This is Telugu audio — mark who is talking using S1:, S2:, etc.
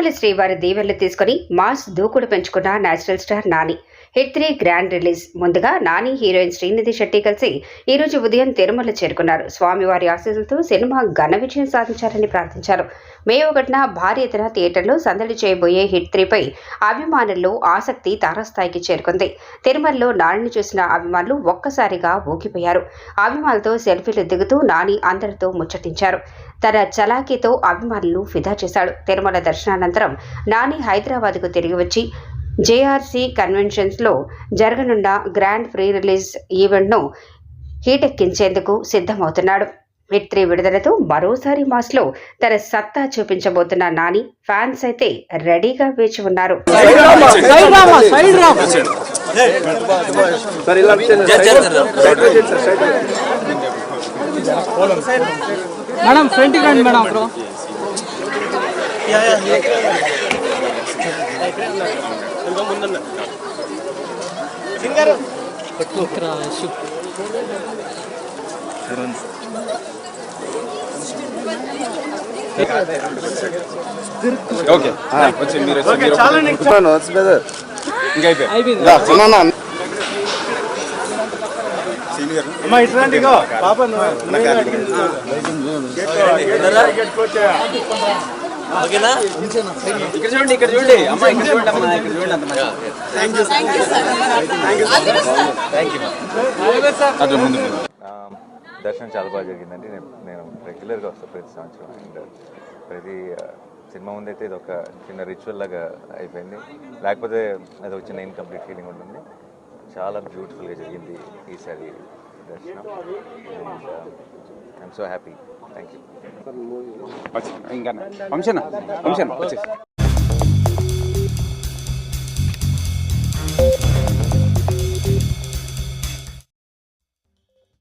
S1: తిరుమల శ్రీవారి దీవెనలు తీసుకుని మాస్ దూకుడు పెంచుకున్న natural star Nani. Hit 3 grand release. ముందుగా నాని హీరోయిన్ శ్రీనిధి శెట్టి కలిసి ఈ రోజు ఉదయం తిరుమల చేరుకున్నారు. స్వామివారి ఆశీస్సులతో సినిమా ఘన విజయం సాధించాలని ప్రార్థించారు. మే 1న భారీ ఎత్తున థియేటర్లో సందడి చేయబోయే హిట్ 3పై అభిమానుల్లో ఆసక్తి తారాస్థాయికి చేరుకుంది. తిరుమలలో నానిని చూసిన అభిమానులు ఒక్కసారిగా ఊగిపోయారు. అభిమానులతో సెల్ఫీలు దిగుతూ నాని అందరితో ముచ్చటించారు. తన చలాకీతో అభిమానులను ఫిదా చేశాడు. తిరుమల దర్శనానంతరం నాని హైదరాబాద్కు తిరిగి వచ్చి జేఆర్సీ కన్వెన్షన్స్లో జరగనున్న గ్రాండ్ ప్రీ రిలీజ్ ఈవెంట్ను హీటెక్కించేందుకు సిద్ధమవుతున్నాడు. హిట్ 3 విడుదలతో మరోసారి మాస్లో తన సత్తా చూపించబోతున్న నాని ఫ్యాన్స్ అయితే రెడీగా వేచి ఉన్నారు.
S2: మేడం ఫ్రంట్ రండి మేడం. బ్రో సింగర్
S3: ఓకే వచ్చి మీరు చాలా ఇంకా అయిపోయింది
S4: అమ్మా ఇట్లాంటి పాప
S3: ఇక్కడ చూడండి అమ్మా ఇక్కడ చూడండి అమ్మా ఇక్కడ చూడండి అంత
S5: దర్శనం చాలా బాగా జరిగిందండి. నేను రెగ్యులర్గా వస్తాను ప్రతి సంవత్సరం. అండ్ ప్రతి సినిమా ముందైతే ఇది ఒక చిన్న రిచువల్ లాగా అయిపోయింది. లేకపోతే అది ఒక చిన్న ఇన్కంప్లీట్ ఫీలింగ్ ఉంటుంది. చాలా బ్యూటిఫుల్గా జరిగింది ఈసారి దర్శనం. And I'm so happy. Thank you.
S3: ఇంకా ఫంక్షన్ వచ్చేసి